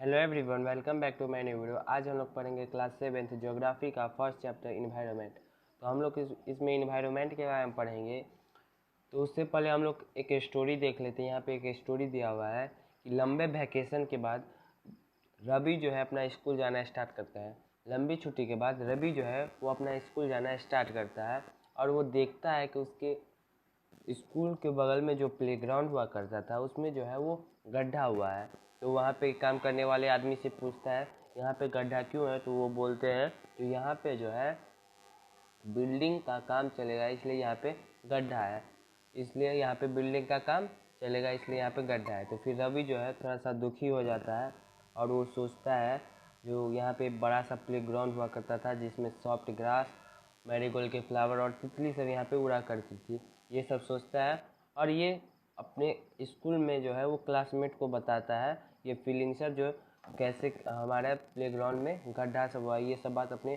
Hello everyone, welcome back to my new video. आज हम लोग पढ़ेंगे क्लास 7th ज्योग्राफी का फर्स्ट चैप्टर इन्वायरमेंट। तो हम लोग इसमें इन्वायरमेंट के बारे में पढ़ेंगे। तो उससे पहले हम लोग एक स्टोरी देख लेते हैं। यहाँ पे एक स्टोरी दिया हुआ है कि लंबे वैकेशन के बाद रवि जो है अपना स्कूल जाना स्टार्ट करता है। लंबी छुट्टी के बाद रवि जो है वो अपना स्कूल जाना स्टार्ट करता है और वो देखता है कि उसके स्कूल के बगल में जो प्लेग्राउंड हुआ करता था उसमें जो है वो गड्ढा हुआ है। तो वहाँ पे काम करने वाले आदमी से पूछता है यहाँ पे गड्ढा क्यों है। तो वो बोलते हैं तो यहाँ पे जो है बिल्डिंग का काम चलेगा, इसलिए यहाँ पे गड्ढा है। इसलिए यहाँ पे बिल्डिंग का काम चलेगा, इसलिए यहाँ पे गड्ढा है। तो फिर रवि जो है थोड़ा सा दुखी हो जाता है और वो सोचता है जो यहाँ पे बड़ा सा प्लेग्राउंड हुआ करता था जिसमें सॉफ्ट ग्रास, मैरीगोल्ड के फ्लावर और तितली सब यहाँ पे उड़ा करती थी, ये सब सोचता है। और ये अपने स्कूल में जो है वो क्लासमेट को बताता है ये फीलिंग्सर जो कैसे हमारे प्लेग्राउंड में गड्ढा सब हुआ, ये सब बात अपने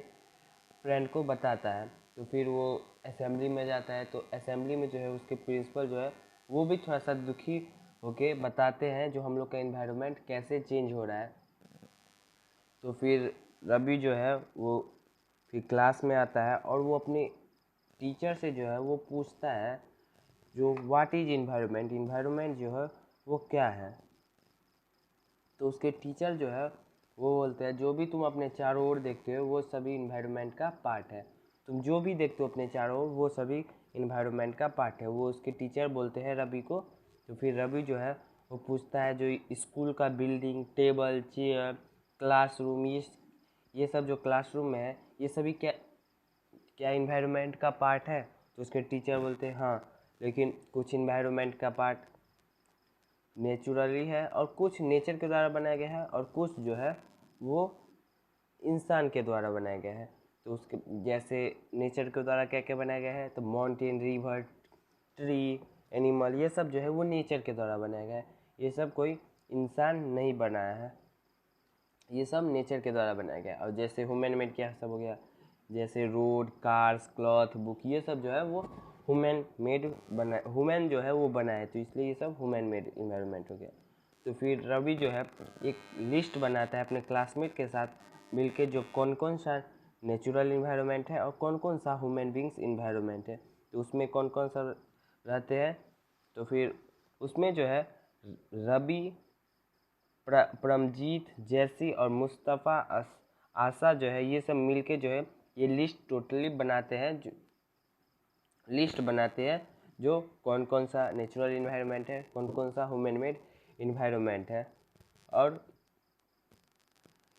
फ्रेंड को बताता है। तो फिर वो असेंबली में जाता है। तो असेंबली में जो है उसके प्रिंसिपल जो है वो भी थोड़ा सा दुखी होके बताते हैं जो हम लोग का इन्वायरमेंट कैसे चेंज हो रहा है। तो फिर रवि जो है वो फिर क्लास में आता है और वो अपने टीचर से जो है वो पूछता है जो व्हाट इज इन्वायरमेंट, इन्वायरमेंट जो है वो क्या है। तो उसके टीचर जो है वो बोलते हैं जो भी तुम अपने चारों ओर देखते हो वो सभी इन्वायरमेंट का पार्ट है। तुम जो भी देखते हो अपने चारों ओर वो सभी इन्वायरमेंट का पार्ट है, वो उसके टीचर बोलते हैं रवि को। तो फिर रवि जो है वो पूछता है जो स्कूल का बिल्डिंग, टेबल, चेयर, क्लासरूम, ये सब जो क्लासरूम है ये सभी क्या क्या इन्वायरमेंट का पार्ट है। तो उसके टीचर बोलते हैं हाँ, लेकिन कुछ इन्वायरमेंट का पार्ट नेचुरली है और कुछ नेचर के द्वारा बनाया गया है और कुछ जो है वो इंसान के द्वारा बनाया गया है। तो उसके जैसे नेचर के द्वारा क्या क्या बनाया गया है तो माउंटेन, रिवर, ट्री, एनिमल, ये सब जो है वो नेचर के द्वारा बनाया गया है। ये सब कोई इंसान नहीं बनाया है, ये सब नेचर के द्वारा बनाया गया। और जैसे ह्यूमन मेड क्या सब हो गया, जैसे रोड, कार्स, क्लॉथ, बुक, ये सब जो है वो ह्यूमन मेड बना, ह्यूमन जो है वो बनाए, तो इसलिए ये सब ह्यूमन मेड इन्वायरमेंट हो गया। तो फिर रवि जो है एक लिस्ट बनाता है अपने क्लासमेट के साथ मिलके जो कौन कौन सा नेचुरल इन्वायरमेंट है और कौन कौन सा ह्यूमन बींग्स इन्वायरमेंट है, तो उसमें कौन कौन सा रहते हैं। तो फिर उसमें जो है रवि, परमजीत, जैसी और मुस्तफ़ा, आशा जो है ये सब मिलके जो है ये लिस्ट टोटली बनाते हैं, जो लिस्ट बनाते हैं जो कौन कौन सा नेचुरल इन्वायरमेंट है, कौन कौन सा ह्यूमन मेड इन्वायरमेंट है और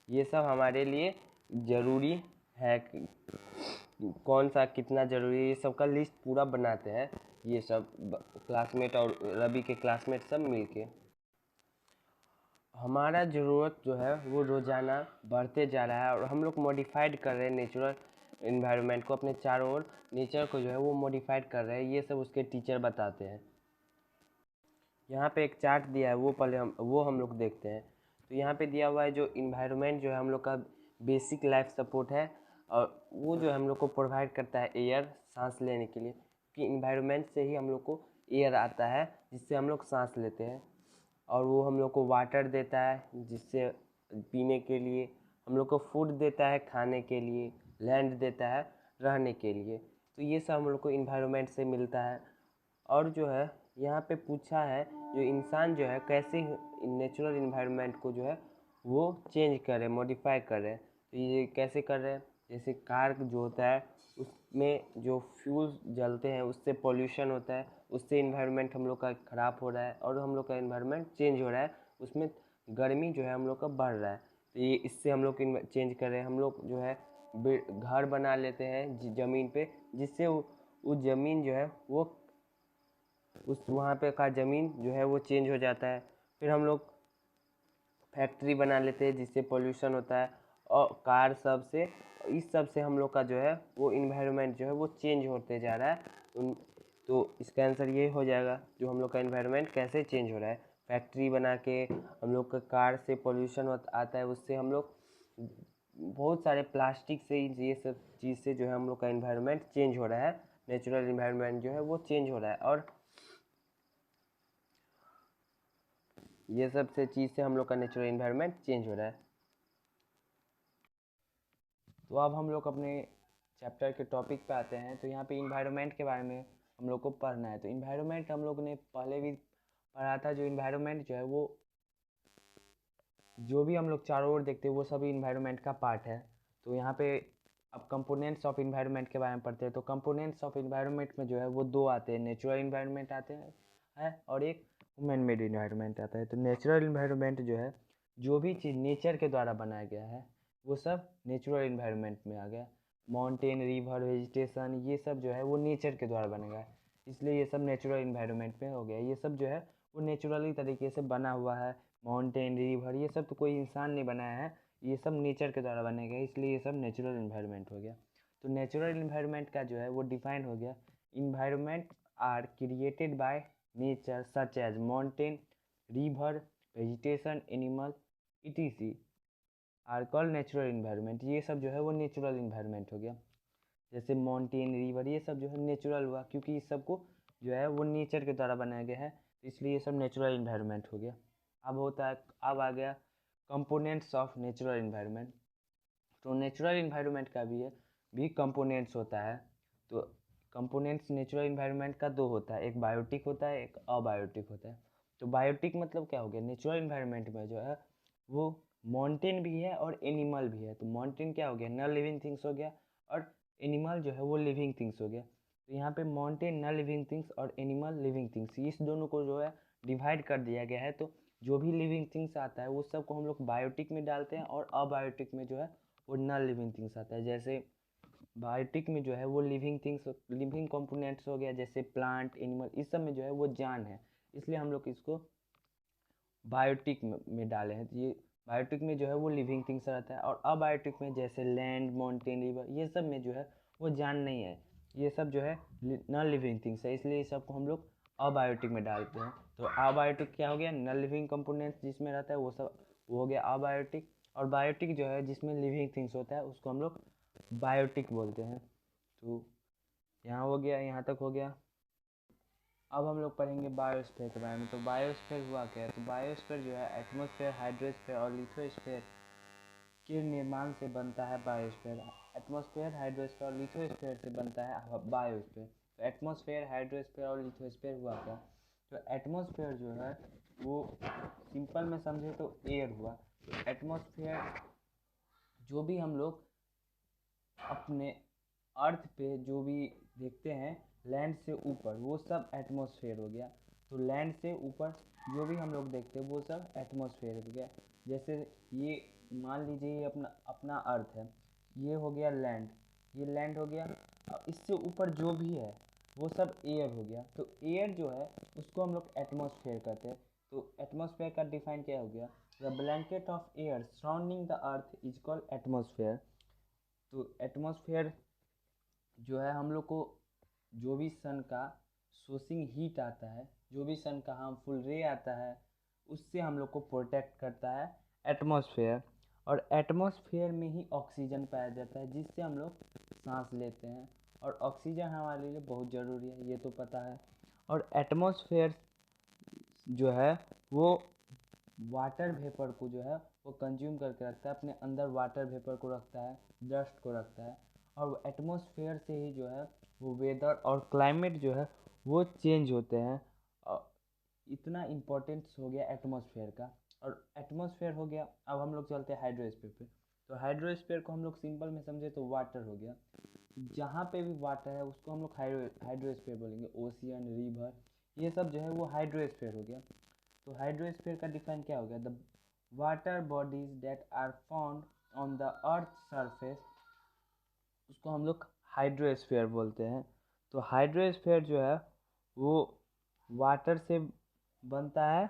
ये सब हमारे लिए ज़रूरी है, कौन सा कितना ज़रूरी है, ये सब का लिस्ट पूरा बनाते हैं ये सब क्लासमेट और रवि के क्लासमेट सब मिलके। हमारा ज़रूरत जो है वो रोज़ाना बढ़ते जा रहा है और हम लोग मॉडिफाइड कर रहे हैं नेचुरल इन्वायरमेंट को, अपने चारों ओर नेचर को जो है वो मॉडिफाइड कर रहे हैं, ये सब उसके टीचर बताते हैं। यहाँ पे एक चार्ट दिया है, वो पहले हम लोग देखते हैं। तो यहाँ पे दिया हुआ है जो इन्वायरमेंट जो है हम लोग का बेसिक लाइफ सपोर्ट है और वो जो हम लोग को प्रोवाइड करता है एयर, सांस लेने के लिए, कि इन्वायरमेंट से ही हम लोग को एयर आता है जिससे हम लोग सांस लेते हैं। और वो हम लोग को वाटर देता है जिससे पीने के लिए, हम लोग को फूड देता है खाने के लिए, लैंड देता है रहने के लिए। तो ये सब हम लोग को इन्वायरमेंट से मिलता है। और जो है यहाँ पे पूछा है जो इंसान जो है कैसे नेचुरल इन्वायरमेंट को जो है वो चेंज करे, मॉडिफाई करे। तो ये कैसे कर रहे हैं, जैसे कार जो होता है उसमें जो फ्यूल जलते हैं उससे पोल्यूशन होता है, उससे इन्वायरमेंट हम लोग का ख़राब हो रहा है और हम लोग का इन्वायरमेंट चेंज हो रहा है, उसमें गर्मी जो है हम लोग का बढ़ रहा है। तो ये इससे हम लोग चेंज कर रहे हैं। हम लोग जो है घर बना लेते हैं ज़मीन पे, जिससे वो ज़मीन जो है वो उस वहाँ पे का ज़मीन जो है वो चेंज हो जाता है। फिर हम लोग फैक्ट्री बना लेते हैं जिससे पोल्यूशन होता है और कार सब से, इस सब से हम लोग का जो है वो इन्वायरमेंट जो है वो चेंज होते जा रहा है। तो इसका आंसर ये हो जाएगा जो हम लोग का इन्वायरमेंट कैसे चेंज हो रहा है। फैक्ट्री बना के हम लोग का कार से पोल्यूशन आता है, उससे हम लोग बहुत सारे प्लास्टिक से, ये सब चीज़ से जो है हम लोग का इन्वायरमेंट चेंज हो रहा है, नेचुरल इन्वायरमेंट जो है वो चेंज हो रहा है। और ये सब से चीज़ से हम लोग का नेचुरल इन्वायरमेंट चेंज हो रहा है। तो अब हम लोग अपने चैप्टर के टॉपिक पे आते हैं। तो यहाँ पे इन्वायरमेंट के बारे में हम लोग को पढ़ना है। तो इन्वायरमेंट हम लोग ने पहले भी पढ़ा था। जो इन्वायरमेंट जो है वो जो भी हम लोग चारों ओर देखते हैं वो सभी इन्वायरमेंट का पार्ट है। तो यहाँ पे अब कंपोनेंट्स ऑफ इन्वायरमेंट के बारे में पढ़ते हैं। तो कंपोनेंट्स ऑफ इन्वायरमेंट में जो है वो दो आते हैं, नेचुरल इन्वायरमेंट आते हैं है और एक ह्यूमन मेड इन्वायरमेंट आता है। तो नेचुरल इन्वायरमेंट जो है जो भी चीज़ नेचर के द्वारा बनाया गया है वो सब नेचुरल इन्वायरमेंट में आ गया। माउंटेन, रिवर, वेजिटेशन ये सब जो है वो नेचर के द्वारा बना गया है, इसलिए ये सब नेचुरल इन्वायरमेंट में हो गया। ये सब जो है वो नेचुरली तरीके से बना हुआ है। माउंटेन, रिवर ये सब तो कोई इंसान नहीं बनाया है, ये सब नेचर के द्वारा बनाया गया, इसलिए ये सब नेचुरल इन्वायरमेंट हो गया। तो नेचुरल इन्वायरमेंट का जो है वो डिफाइन हो गया, environment are created by nature such as mountain, river, vegetation, animal etc are called natural environment. ये सब जो है वो नेचुरल इन्वायरमेंट हो गया। जैसे माउंटेन, रिवर ये सब जो है नेचुरल हुआ, क्योंकि इस सब को जो है वो नेचर के द्वारा बनाया गया है, तो इसलिए ये सब नेचुरल इन्वायरमेंट हो गया। अब आ गया कंपोनेंट्स ऑफ नेचुरल इन्वायरमेंट। तो नेचुरल इन्वायरमेंट का भी कंपोनेंट्स होता है। तो कंपोनेंट्स नेचुरल इन्वायरमेंट का दो होता है, एक बायोटिक होता है, एक अबायोटिक होता है। तो बायोटिक मतलब क्या हो गया, नेचुरल इन्वायरमेंट में जो है वो माउंटेन भी है और एनिमल भी है। तो माउंटेन क्या हो गया, नॉन लिविंग थिंग्स हो गया, और एनिमल जो है वो लिविंग थिंग्स हो गया। तो यहाँ पे माउंटेन नॉन लिविंग थिंग्स और एनिमल लिविंग थिंग्स, इस दोनों को जो है डिवाइड कर दिया गया है। तो जो भी लिविंग थिंग्स आता है वो सब को हम लोग बायोटिक में डालते हैं, और अबायोटिक में जो है वो नॉन लिविंग थिंग्स आता है। जैसे बायोटिक में जो है वो लिविंग थिंग्स, लिविंग कंपोनेंट्स हो गया, जैसे प्लांट, एनिमल, इस सब में जो है वो जान है, इसलिए हम लोग इसको बायोटिक में डाले हैं। तो ये बायोटिक में जो है वो लिविंग थिंग्स रहता है, और अबायोटिक में जैसे लैंड, माउंटेन, रिवर ये सब में जो है वो जान नहीं है, ये सब जो है नॉन लिविंग थिंग्स है, इसलिए इस सब को हम लोग अबायोटिक में डालते हैं। तो अबायोटिक क्या हो गया, नॉन लिविंग कंपोनेंट्स जिसमें रहता है वो हो गया अबायोटिक। और बायोटिक जो है जिसमें लिविंग थिंग्स होता है उसको हम लोग बायोटिक बोलते हैं। तो यहाँ हो गया, यहाँ तक हो गया। अब हम लोग पढ़ेंगे बायोस्फीयर के बारे में। तो बायोस्फीयर हुआ क्या है, तो बायोस्फीयर जो है एटमॉस्फेयर, हाइड्रोस्फीयर और लिथोस्फीयर के निर्माण से बनता है बायोस्फीयर। एटमॉस्फेयर, हाइड्रोस्फीयर और लिथोस्फीयर से बनता है बायोस्फीयर। तो एटमॉस्फेयर, हाइड्रोस्फीयर और लिथोस्फीयर हुआ क्या, तो एटमॉस्फेयर जो है वो सिंपल में समझे तो एयर हुआ। तो एटमॉस्फेयर जो भी हम लोग अपने अर्थ पे जो भी देखते हैं लैंड से ऊपर, वो सब एटमॉस्फेयर हो गया। तो लैंड से ऊपर जो भी हम लोग देखते हैं वो सब एटमॉस्फेयर हो गया। जैसे ये मान लीजिए ये अपना अपना अर्थ है, ये हो गया लैंड, ये लैंड हो गया। और इससे ऊपर जो भी है वो सब एयर हो गया। तो एयर जो है उसको हम लोग एटमॉस्फेयर कहते हैं। तो एटमॉस्फेयर का डिफाइन क्या हो गया, the blanket of air surrounding the earth is called atmosphere. तो एटमॉस्फेयर जो है हम लोग को जो भी सन का सोसिंग हीट आता है, जो भी सन का हार्मफुल रे आता है, उससे हम लोग को प्रोटेक्ट करता है एटमॉस्फेयर। और एटमॉस्फेयर में ही ऑक्सीजन पाया जाता है जिससे हम लोग सांस लेते हैं, और ऑक्सीजन हमारे लिए बहुत ज़रूरी है, ये तो पता है। और एटमॉस्फेयर जो है वो वाटर वेपर को जो है वो कंज्यूम करके रखता है, अपने अंदर वाटर वेपर को रखता है, डस्ट को रखता है। और एटमॉस्फेयर से ही जो है वो वेदर और क्लाइमेट जो है वो चेंज होते हैं। और इतना इम्पोर्टेंस हो गया एटमॉस्फेयर का। और एटमॉस्फेयर हो गया, अब हम लोग चलते हैं हाइड्रोस्फीयर पे। तो हाइड्रोस्फीयर को हम लोग सिंपल में समझे तो वाटर हो गया। जहाँ पे भी वाटर है उसको हम लोग हाइड्रोस्फीयर बोलेंगे। ओशियन, रिवर ये सब जो है वो हाइड्रोस्फीयर हो गया। तो हाइड्रोस्फीयर का डिफाइन क्या हो गया, the water bodies that are found on the earth surface, उसको हम लोग हाइड्रोस्फीयर बोलते हैं। तो हाइड्रोस्फीयर जो है वो वाटर से बनता है।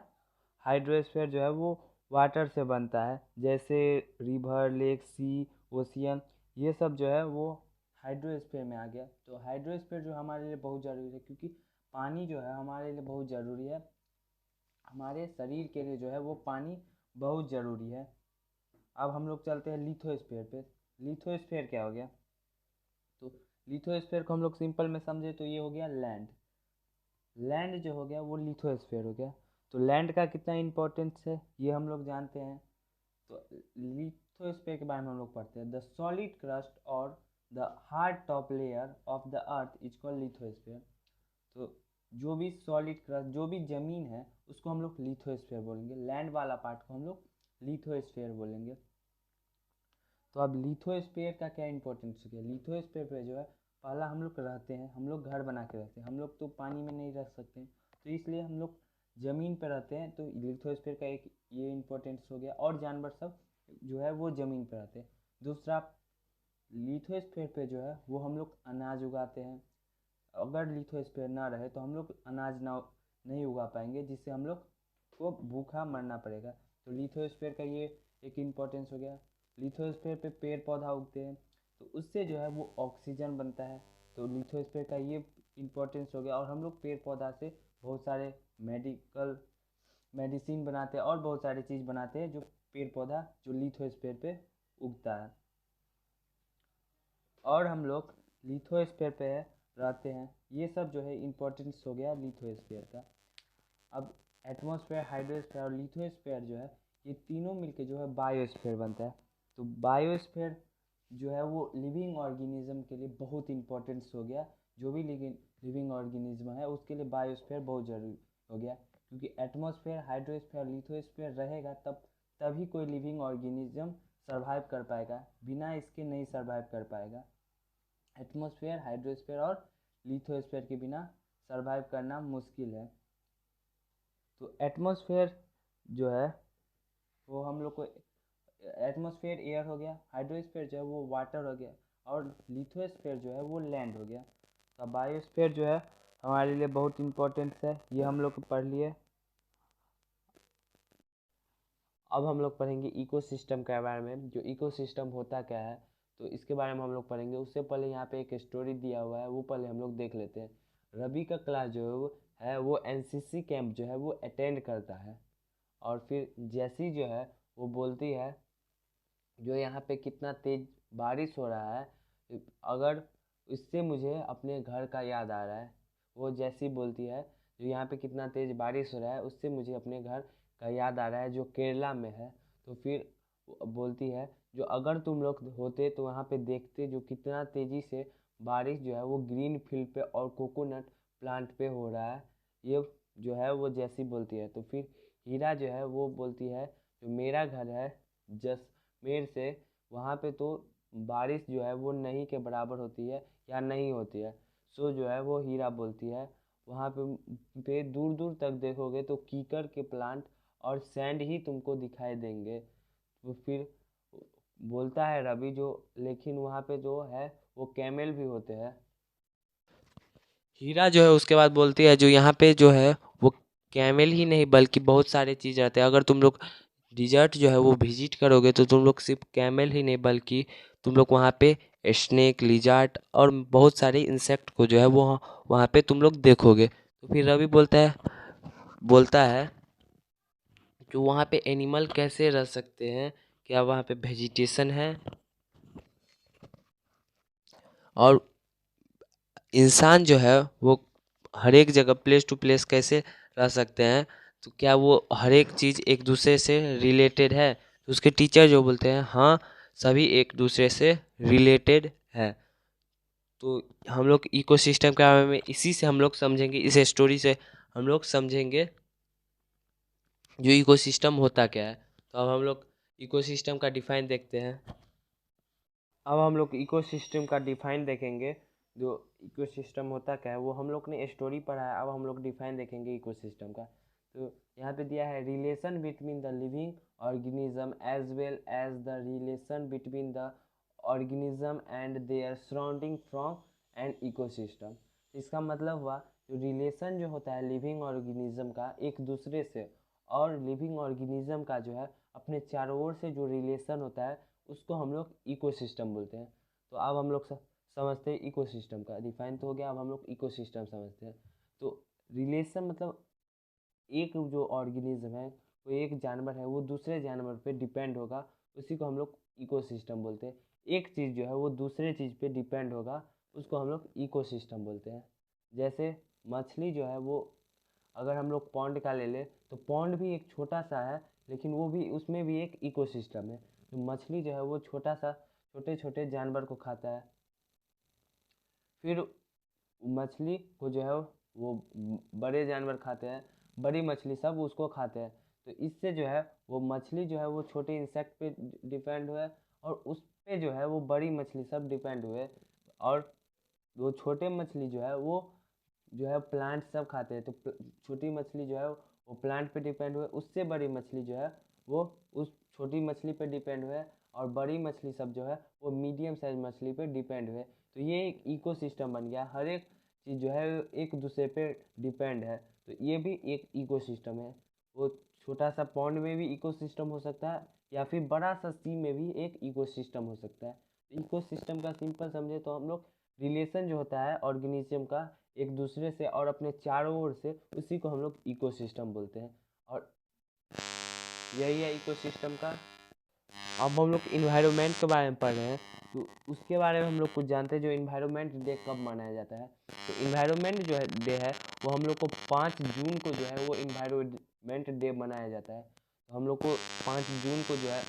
हाइड्रोस्फीयर जो है वो वाटर से बनता है, जैसे रिवर, लेक, सी, ओशियन ये सब जो है वो हाइड्रोस्फीयर में आ गया। तो हाइड्रोस्फीयर जो हमारे लिए बहुत ज़रूरी है, क्योंकि पानी जो है हमारे लिए बहुत ज़रूरी है, हमारे शरीर के लिए जो है वो पानी बहुत ज़रूरी है। अब हम लोग चलते हैं लिथोस्फीयर पे। लिथोस्फीयर क्या हो गया, तो लिथोस्फीयर को हम लोग सिंपल में समझे तो ये हो गया लैंड। लैंड जो हो गया वो लिथोस्फीयर हो गया। तो लैंड का कितना इम्पोर्टेंस है ये हम लोग जानते हैं। तो लिथोस्फीयर के बारे में हम लोग पढ़ते हैं। द सॉलिड क्रस्ट और the hard top layer of the earth is called lithosphere. तो जो भी सॉलिड क्रस्ट, जो भी ज़मीन है उसको हम लोग लिथोस्फीयर बोलेंगे, लैंड वाला पार्ट को हम लोग लिथोस्फीयर बोलेंगे। तो अब लिथोस्फीयर का क्या इंपॉर्टेंस है? लिथोस्फीयर पे जो है पहला हम लोग रहते हैं, हम लोग घर बना के रहते हैं, हम लोग तो पानी में नहीं रह सकते हैं, तो इसलिए हम लोग ज़मीन पर रहते हैं। तो लिथोस्फीयर का एक ये इंपॉर्टेंस हो गया। और जानवर सब जो है वो ज़मीन पर रहते हैं। दूसरा, लिथोस्फीयर पे जो है वो हम लोग अनाज उगाते हैं। अगर लिथोस्फीयर ना रहे तो हम लोग अनाज ना नहीं उगा पाएंगे, जिससे हम लोग को भूखा मरना पड़ेगा। तो लिथोस्फीयर का ये एक इम्पोर्टेंस हो गया। लिथोस्फीयर पे पेड़ पौधा उगते हैं, तो उससे जो है वो ऑक्सीजन बनता है। तो लिथोस्फीयर का ये इम्पोर्टेंस हो गया। और हम लोग पेड़ पौधा से बहुत सारे मेडिसिन बनाते हैं और बहुत सारी चीज़ बनाते हैं, जो पेड़ पौधा जो लिथोस्फीयर पे उगता है। और हम लोग लिथोस्फीयर पे रहते हैं। ये सब जो है इम्पोर्टेंस हो गया लिथोस्फीयर का। अब एटमॉस्फेयर, हाइड्रोस्फीयर और लिथोस्फीयर जो है ये तीनों मिलके जो है बायोस्फीयर बनता है। तो बायोस्फीयर जो है वो लिविंग ऑर्गेनिज्म के लिए बहुत इम्पोर्टेंस हो गया। जो भी लिविंग ऑर्गेनिज्म है उसके लिए बायोस्फीयर बहुत ज़रूरी हो गया, क्योंकि एटमॉस्फेयर, हाइड्रोस्फीयर, लिथोस्फीयर रहेगा तभी कोई लिविंग ऑर्गेनिज्म सर्वाइव कर पाएगा, बिना इसके नहीं सर्वाइव कर पाएगा। एटमॉस्फेयर, हाइड्रोस्फीयर और लिथोस्फीयर के बिना सर्वाइव करना मुश्किल है। तो एटमॉस्फेयर जो है वो हम लोग को, एटमॉस्फेयर एयर हो गया, हाइड्रोस्फीयर जो है वो वाटर हो गया, और लिथोस्फीयर जो है वो लैंड हो गया। तो बायोस्फीयर जो है हमारे लिए बहुत इम्पोर्टेंट है, ये हम लोग पढ़ लिए। अब हम लोग पढ़ेंगे इकोसिस्टम के बारे में। जो इकोसिस्टम होता क्या है तो इसके बारे में हम लोग पढ़ेंगे। उससे पहले यहाँ पे एक स्टोरी दिया हुआ है, वो पहले हम लोग देख लेते हैं। रवि का क्लास जो है वो एनसीसी कैंप जो है वो अटेंड करता है। और फिर जैसी जो है वो बोलती है जो यहाँ पे कितना तेज बारिश हो रहा है, अगर इससे मुझे अपने घर का याद आ रहा है। वो जैसी बोलती है जो यहाँ पे कितना तेज बारिश हो रहा है उससे मुझे अपने घर का याद आ रहा है जो केरला में है। तो फिर बोलती है जो अगर तुम लोग होते तो वहाँ पे देखते जो कितना तेज़ी से बारिश जो है वो ग्रीन फील्ड पे और कोकोनट प्लांट पे हो रहा है। ये जो है वो जैसी बोलती है। तो फिर हीरा जो है वो बोलती है जो मेरा घर है जैसलमेर से, वहाँ पे तो बारिश जो है वो नहीं के बराबर होती है या नहीं होती है। सो जो है वो हीरा बोलती है वहाँ पे दूर दूर तक देखोगे तो कीकर के प्लांट और सैंड ही तुमको दिखाई देंगे। तो फिर बोलता है रवि जो लेकिन वहाँ पे जो है वो कैमल भी होते हैं। हीरा जो है उसके बाद बोलती है जो यहाँ पे जो है वो कैमल ही नहीं बल्कि बहुत सारे चीज़ रहते हैं। अगर तुम लोग डिजर्ट जो है वो विजिट करोगे तो तुम लोग सिर्फ कैमल ही नहीं बल्कि तुम लोग वहाँ पे स्नेक, लिजार्ड और बहुत सारे इंसेक्ट को जो है वो वहाँ पे तुम लोग देखोगे। तो फिर रवि बोलता है कि वहाँ पे एनिमल कैसे रह सकते हैं, क्या वहाँ पे वेजिटेशन है और इंसान जो है वो हर एक जगह प्लेस टू प्लेस कैसे रह सकते हैं, तो क्या वो हर एक चीज़ एक दूसरे से रिलेटेड है। तो उसके टीचर जो बोलते हैं हाँ सभी एक दूसरे से रिलेटेड है। तो हम लोग इकोसिस्टम के बारे में इसी से हम लोग समझेंगे, इस स्टोरी से हम लोग समझेंगे जो इकोसिस्टम होता क्या है। तो अब हम लोग इकोसिस्टम का डिफाइन देखते हैं। अब हम लोग इकोसिस्टम का डिफाइन देखेंगे। जो इकोसिस्टम होता क्या है वो हम लोग ने स्टोरी पढ़ा है, अब हम लोग डिफाइन देखेंगे इकोसिस्टम का। तो यहाँ पे दिया है relation between the living organism as well as the relation between the organism and their surrounding from an ecosystem. इसका मतलब हुआ जो रिलेशन जो होता है लिविंग ऑर्गेनिज्म का एक दूसरे से, और लिविंग ऑर्गेनिज्म का जो है अपने चारों ओर से जो रिलेशन होता है उसको हम लोग इकोसिस्टम बोलते हैं। तो अब हम लोग समझते हैं इकोसिस्टम का डिफाइन तो हो गया, अब हम लोग इकोसिस्टम समझते हैं। तो रिलेशन मतलब एक जो ऑर्गेनिज्म है, कोई एक जानवर है वो दूसरे जानवर पे डिपेंड होगा, उसी को हम लोग इकोसिस्टम बोलते हैं। एक चीज़ जो है वो दूसरे चीज़ पे डिपेंड होगा, उसको हम लोग इकोसिस्टम बोलते हैं। जैसे मछली जो है वो अगर हम लोग पॉन्ड का ले लें तो पॉन्ड भी एक छोटा सा है, लेकिन वो भी उसमें भी एक इकोसिस्टम है। तो मछली जो है वो छोटे छोटे जानवर को खाता है, फिर मछली को जो है वो बड़े जानवर खाते हैं, बड़ी मछली सब उसको खाते हैं। तो इससे जो है वो मछली जो है वो छोटे इंसेक्ट पे डिपेंड हुए, और उस पे जो है वो बड़ी मछली सब डिपेंड हुए, और वो छोटे मछली जो है प्लांट सब खाते हैं। तो छोटी मछली जो है वो प्लांट पे डिपेंड हुए, उससे बड़ी मछली जो है वो उस छोटी मछली पे डिपेंड हुए, और बड़ी मछली सब जो है वो मीडियम साइज मछली पे डिपेंड हुए। तो ये एक इकोसिस्टम बन गया, हर एक चीज़ जो है एक दूसरे पे डिपेंड है। तो ये भी एक इकोसिस्टम है। वो छोटा सा पॉन्ड में भी इकोसिस्टम हो सकता है, या फिर बड़ा सा सी में भी एक इकोसिस्टम हो सकता है। इकोसिस्टम का सिंपल समझे तो हम लोग रिलेशन जो होता है ऑर्गेनिज्म का एक दूसरे से और अपने चारों ओर से, उसी को हम लोग इकोसिस्टम बोलते हैं। और यही है इकोसिस्टम का। अब हम लोग इन्वायरमेंट के बारे में पढ़ रहे हैं, तो उसके बारे में हम लोग कुछ जानते हैं। जो इन्वायरमेंट डे कब मनाया जाता है, तो इन्वायरमेंट जो है डे है वो हम लोग को 5 जून को जो है वो इन्वायरमेंट डे मनाया जाता है। तो हम लोग को 5 जून को जो है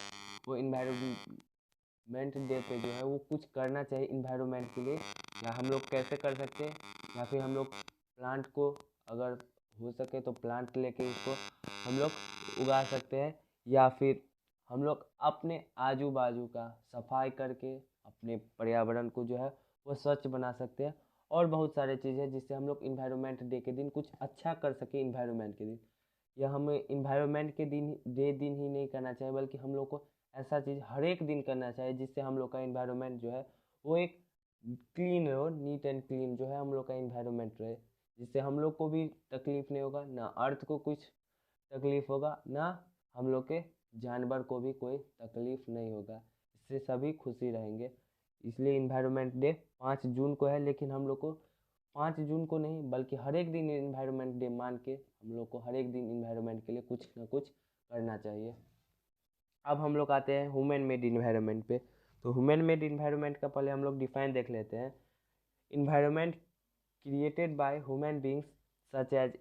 वो इन्वायरमेंट डे पे जो है वो कुछ करना चाहिए इन्वायरमेंट के लिए। या हम लोग कैसे कर सकते हैं, या फिर हम लोग प्लांट को अगर हो सके तो प्लांट लेके उसको हम लोग उगा सकते हैं, या फिर हम लोग अपने आजू बाजू का सफाई करके अपने पर्यावरण को जो है वो स्वच्छ बना सकते हैं। और बहुत सारे चीज़ है जिससे हम लोग इन्वायरमेंट डे के दिन कुछ अच्छा कर सके इन्वायरमेंट के दिन। या हमें इन्वायरमेंट के दिन ही नहीं करना चाहिए, बल्कि हम लोग को ऐसा चीज़ हर एक दिन करना चाहिए जिससे हम लोग का इन्वायरमेंट जो है वो एक क्लीन रहो, नीट एंड क्लीन जो है हम लोग का इन्वायरमेंट रहे, जिससे हम लोग को भी तकलीफ नहीं होगा, ना अर्थ को कुछ तकलीफ होगा, ना हम लोग के जानवर को भी कोई तकलीफ नहीं होगा। इससे सभी खुशी रहेंगे। इसलिए इन्वायरमेंट डे 5 जून को है, लेकिन हम लोग को 5 जून को नहीं बल्कि हर एक दिन इन्वायरमेंट डे मान के हम लोग को हर एक दिन इन्वायरमेंट के लिए कुछ ना कुछ करना चाहिए। अब हम लोग आते हैं ह्यूमन मेड इन्वायरमेंट पे। तो ह्यूमन मेड इन्वायरमेंट का पहले हम लोग डिफाइन देख लेते हैं। Environment created by human beings such as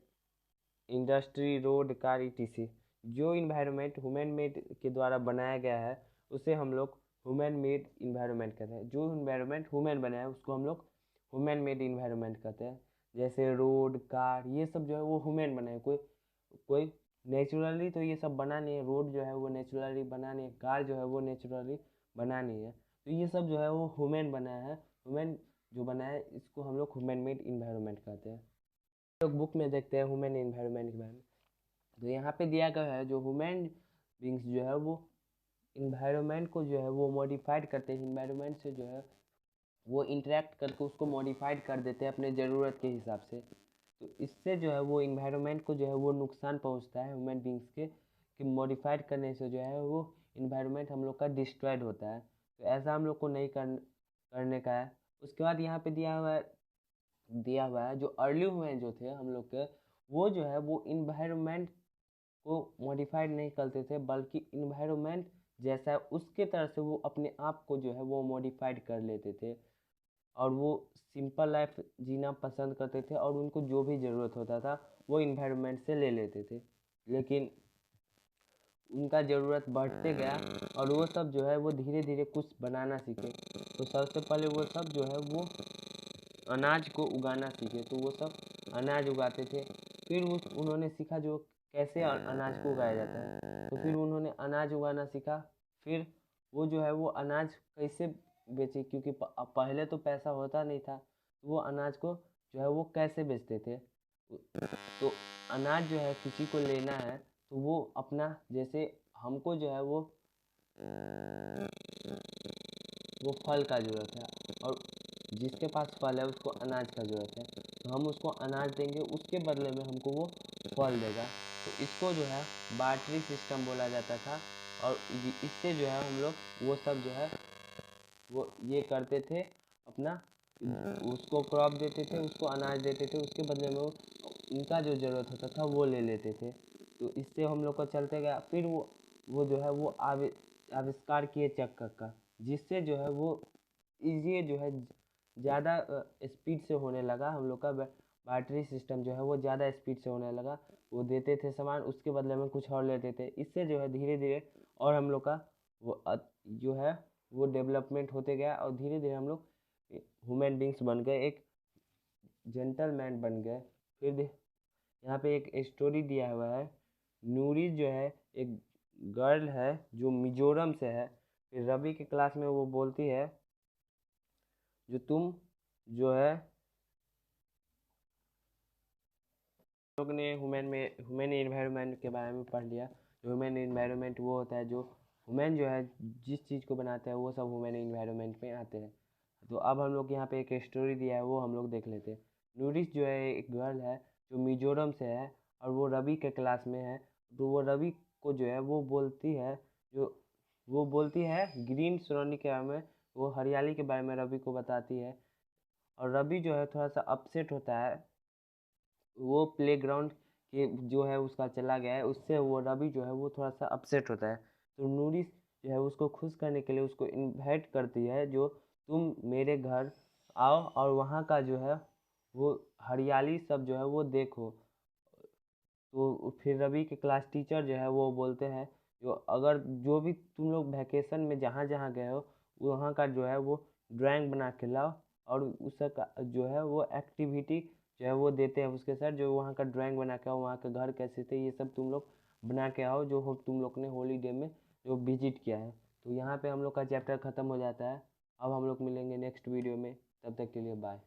industry, road, car, etc। जो इन्वायरमेंट ह्यूमन मेड के द्वारा बनाया गया है उसे हम लोग ह्यूमन मेड इन्वायरमेंट कहते हैं। जो इन्वायरमेंट ह्यूमन बनाया है उसको हम लोग ह्यूमन मेड इन्वायरमेंट कहते हैं। जैसे रोड, कार, ये सब जो है वो ह्यूमन बनाए, कोई कोई नेचुरली तो ये सब बना नहीं है। रोड जो है वो नेचुरली बना नहीं है, कार जो है वो नेचुरली बना नहीं है। तो ये सब जो है वो ह्यूमन बनाया है। ह्यूमन जो बनाया है इसको हम लोग ह्यूमन मेड इन्वायरमेंट कहते हैं। लोग बुक में देखते हैं ह्यूमन इन्वायरमेंट के बारे में। तो यहाँ पे दिया गया है जो ह्यूमन बींग्स जो है वो इन्वायरमेंट को जो है वो मॉडिफाइड करते हैं। इन्वायरमेंट से जो है वो इंटरेक्ट करके उसको मॉडिफाइड कर देते हैं अपने ज़रूरत के हिसाब से। तो इससे जो है वो इन्वायरमेंट को जो है वो नुकसान पहुँचता है ह्यूमन बींग्स के, कि मॉडिफाइड करने से जो है वो इन्वायरमेंट हम लोग का डिस्ट्रॉयड होता है। तो ऐसा हम लोग को नहीं करने का है। उसके बाद यहाँ पे दिया हुआ है जो अर्ली ह्यूमन जो थे हम लोग के, वो जो है वो इन्वायरमेंट को मॉडिफाइड नहीं करते थे, बल्कि इन्वायरमेंट जैसा है उसके तरह से वो अपने आप को जो है वो मॉडिफाइड कर लेते थे। और वो सिंपल लाइफ जीना पसंद करते थे, और उनको जो भी ज़रूरत होता था वो इन्वायरमेंट से ले लेते थे। लेकिन उनका ज़रूरत बढ़ते गया, और वो सब जो है वो धीरे धीरे कुछ बनाना सीखे। तो सबसे पहले वो सब जो है वो अनाज को उगाना सीखे। तो वो सब अनाज उगाते थे। फिर उन्होंने सीखा जो कैसे अनाज को उगाया जाता है। तो फिर उन्होंने अनाज उगाना सीखा। फिर वो जो है वो अनाज कैसे बेचे, क्योंकि पहले तो पैसा होता नहीं था। तो वो अनाज को जो है वो कैसे बेचते थे। तो अनाज जो है किसी को लेना है तो वो अपना, जैसे हमको जो है वो फल का ज़रूरत है, और जिसके पास फल है उसको अनाज का ज़रूरत है। तो हम उसको अनाज देंगे, उसके बदले में हमको वो फल देगा। तो इसको जो है बार्टरी सिस्टम बोला जाता था। और इससे जो है हम लोग वो सब जो है वो ये करते थे अपना, उसको क्रॉप देते थे, उसको अनाज देते थे, उसके बदले में वो उनका जो ज़रूरत होता था वो ले लेते थे। तो इससे हम लोग को चलते गया। फिर वो जो है वो आविष्कार किए चक्कर का, जिससे जो है वो ये जो है ज़्यादा स्पीड से होने लगा हम लोग का बार्टरी सिस्टम जो है वो ज़्यादा स्पीड से होने लगा। वो देते थे सामान, उसके बदले में कुछ और लेते थे। इससे जो है धीरे धीरे और हम लोग का वो जो है वो डेवलपमेंट होते गया और धीरे धीरे हम लोग ह्यूमन बींग्स बन गए, एक जेंटलमैन बन गए। फिर यहाँ पे एक स्टोरी दिया हुआ है। नूरी जो है एक गर्ल है जो मिजोरम से है। फिर रवि के क्लास में वो बोलती है जो तुम जो है लोग ने ह्यूमन एनवायरनमेंट के बारे में पढ़ लिया। जो ह्यूमन एनवायरनमेंट वो होता है जो ह्यूमन जो है जिस चीज़ को बनाता है वो सब ह्यूमन एनवायरनमेंट में आते हैं। तो अब हम लोग यहाँ पे एक स्टोरी दिया है वो हम लोग देख लेते हैं। नूरिस जो है एक गर्ल है जो मिजोरम से है और वो रवि के क्लास में है। तो वो रवि को जो है वो बोलती है ग्रीन सराउंडिंग के बारे में, वो हरियाली के बारे में रवि को बताती है। और रवि जो है थोड़ा सा अपसेट होता है। वो प्लेग्राउंड के जो है उसका चला गया है, उससे वो रवि जो है वो थोड़ा सा अपसेट होता है। तो नूरिस जो है उसको खुश करने के लिए उसको इनवाइट करती है जो तुम मेरे घर आओ और वहाँ का जो है वो हरियाली सब जो है वो देखो। तो फिर रवि के क्लास टीचर जो है वो बोलते हैं जो अगर जो भी तुम लोग वैकेशन में जहाँ जहाँ गए हो वहाँ का जो है वो ड्राइंग बना के लाओ। और उसका जो है वो एक्टिविटी जो है वो देते हैं उसके सर, जो वहाँ का ड्राइंग बना के आओ, वहाँ का घर कैसे थे ये सब तुम लोग बना के आओ जो हो तुम लोग ने हॉलीडे में जो विजिट किया है। तो यहाँ पे हम लोग का चैप्टर ख़त्म हो जाता है। अब हम लोग मिलेंगे नेक्स्ट वीडियो में, तब तक के लिए बाय।